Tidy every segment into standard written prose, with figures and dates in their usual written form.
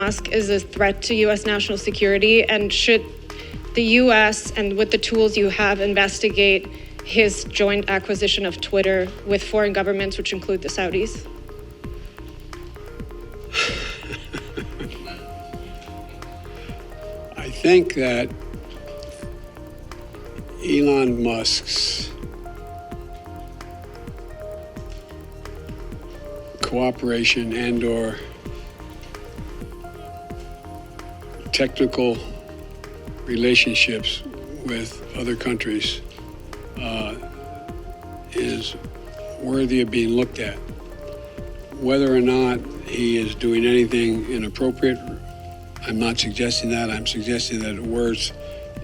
Musk is a threat to U.S. national security, and should the U.S. and with the tools you have investigate his joint acquisition of Twitter with foreign governments, which include the Saudis? I think that Elon Musk's cooperation and/or technical relationships with other countries is worthy of being looked at. Whether or not he is doing anything inappropriate, I'm not suggesting that. I'm suggesting that it's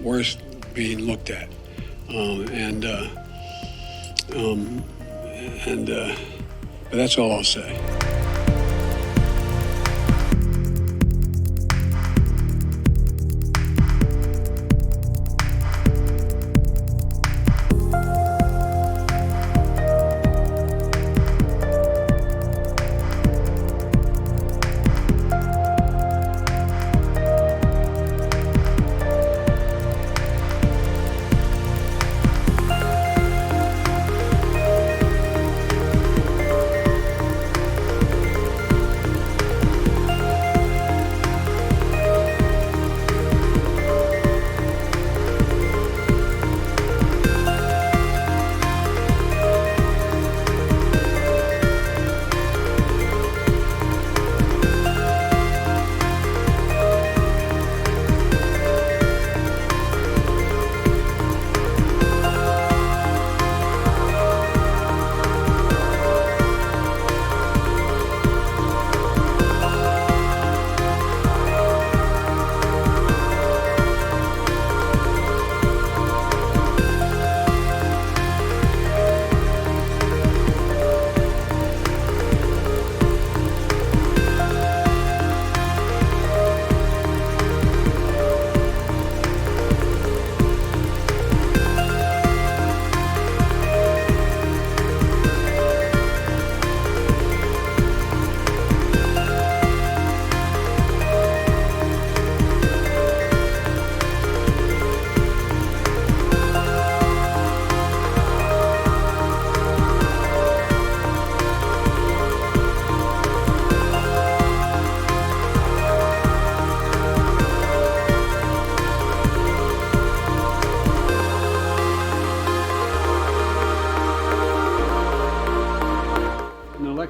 worth being looked at. But that's all I'll say.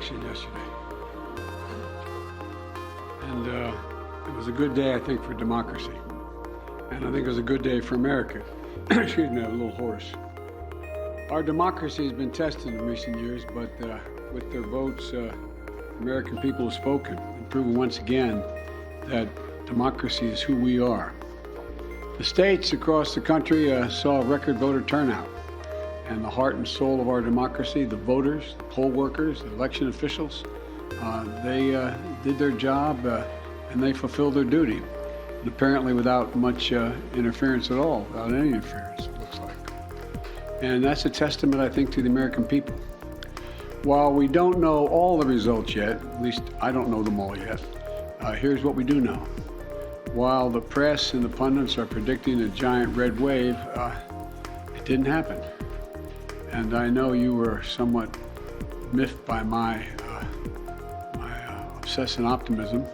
Yesterday, and it was a good day, I think, for democracy, and I think it was a good day for America. Excuse me, I'm a little hoarse. Our democracy has been tested in recent years, but with their votes, American people have spoken and proven once again that democracy is who we are. The states across the country saw record voter turnout. And the heart and soul of our democracy, the voters, the poll workers, the election officials, they did their job and they fulfilled their duty. And apparently without much interference at all, without any interference, it looks like. And that's a testament, I think, to the American people. While we don't know all the results yet, at least I don't know them all yet, here's what we do know. While the press and the pundits are predicting a giant red wave, it didn't happen. And I know you were somewhat miffed by my obsessive optimism,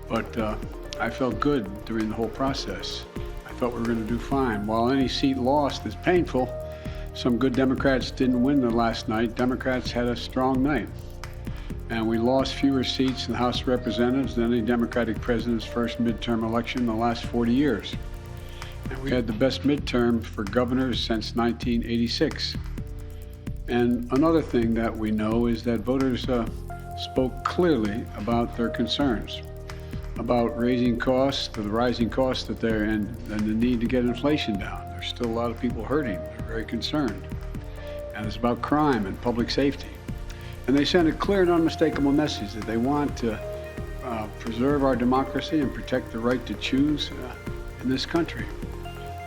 but I felt good during the whole process. I thought we were going to do fine. While any seat lost is painful, some good Democrats didn't win the last night. Democrats had a strong night. And we lost fewer seats in the House of Representatives than any Democratic president's first midterm election in the last 40 years. And we had the best midterm for governors since 1986. And another thing that we know is that voters spoke clearly about their concerns, about raising costs, the rising costs that they're in, and the need to get inflation down. There's still a lot of people hurting. They're very concerned. And it's about crime and public safety. And they sent a clear and unmistakable message that they want to preserve our democracy and protect the right to choose in this country.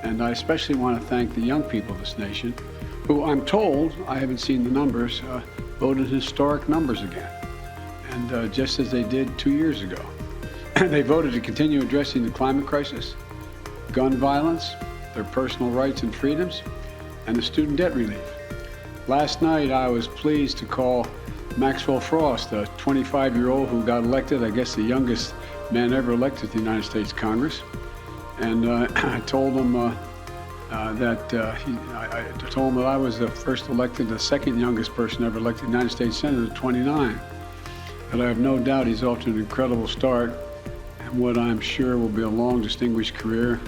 And I especially want to thank the young people of this nation, who I'm told, I haven't seen the numbers, voted historic numbers again, and just as they did 2 years ago. They voted to continue addressing the climate crisis, gun violence, their personal rights and freedoms, and the student debt relief. Last night, I was pleased to call Maxwell Frost, a 25-year-old who got elected, I guess the youngest man ever elected to the United States Congress. And I told him I told him that I was the first elected, the second youngest person ever elected to the United States Senate at 29. And I have no doubt he's off to an incredible start and what I'm sure will be a long, distinguished career.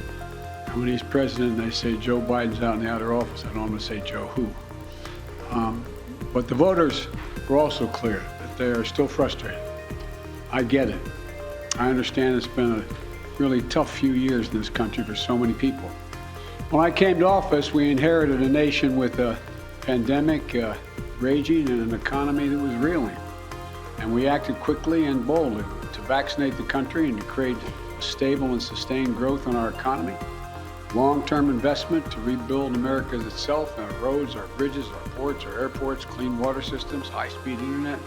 And when he's president, they say Joe Biden's out in the outer office. I don't want to say Joe who. But the voters were also clear that they are still frustrated. I get it. I understand it's been a really tough few years in this country for so many people. When I came to office, we inherited a nation with a pandemic raging and an economy that was reeling. And we acted quickly and boldly to vaccinate the country and to create stable and sustained growth in our economy. Long-term investment to rebuild America itself, our roads, our bridges, our ports, our airports, clean water systems, high-speed internet.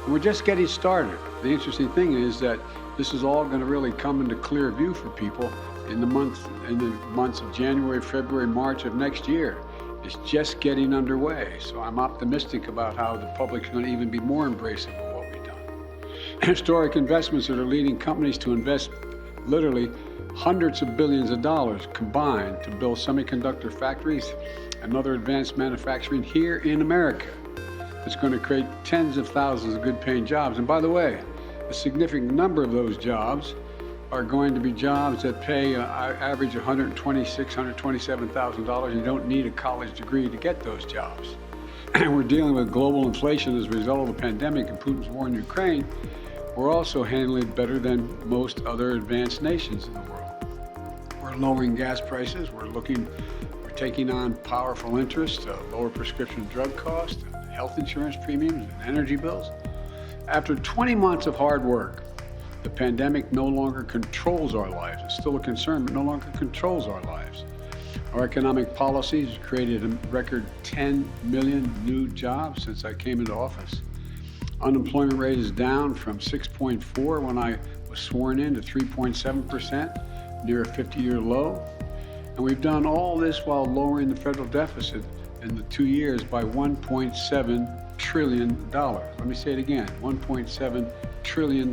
And we're just getting started. The interesting thing is that this is all going to really come into clear view for people in the months of January, February, March of next year. It's just getting underway. So I'm optimistic about how the public's going to even be more embracing of what we've done. Historic investments that are leading companies to invest literally hundreds of billions of dollars combined to build semiconductor factories and other advanced manufacturing here in America. It's going to create tens of thousands of good-paying jobs. And by the way, a significant number of those jobs are going to be jobs that pay average $126,000, $127,000. You don't need a college degree to get those jobs. And we're dealing with global inflation as a result of the pandemic and Putin's war in Ukraine. We're also handling it better than most other advanced nations in the world. We're lowering gas prices. We're taking on powerful interest, lower prescription drug costs, health insurance premiums, and energy bills. After 20 months of hard work, the pandemic no longer controls our lives. It's still a concern, but no longer controls our lives. Our economic policies created a record 10 million new jobs since I came into office. Unemployment rate is down from 6.4 when I was sworn in to 3.7%, near a 50-year low. And we've done all this while lowering the federal deficit in the 2 years by $1.7 trillion. Let me say it again, $1.7 trillion.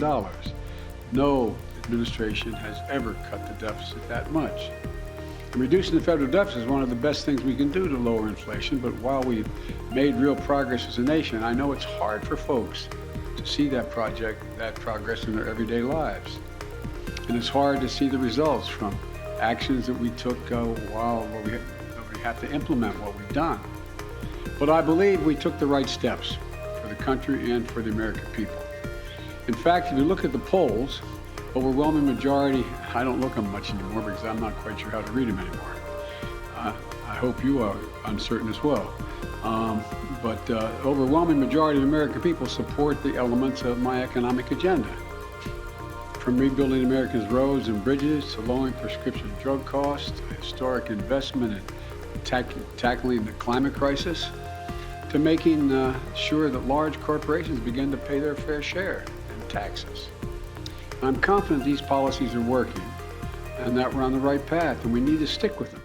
No administration has ever cut the deficit that much. And reducing the federal deficit is one of the best things we can do to lower inflation, but while we've made real progress as a nation, I know it's hard for folks to see that progress in their everyday lives. And it's hard to see the results from actions that we took while we have to implement what we've done. But I believe we took the right steps for the country and for the American people. In fact, if you look at the polls, overwhelming majority, I don't look at them much anymore because I'm not quite sure how to read them anymore. I hope you are uncertain as well. But overwhelming majority of American people support the elements of my economic agenda. From rebuilding America's roads and bridges to lowering prescription drug costs, to historic investment in tackling the climate crisis, to making sure that large corporations begin to pay their fair share in taxes. I'm confident these policies are working and that we're on the right path, and we need to stick with them.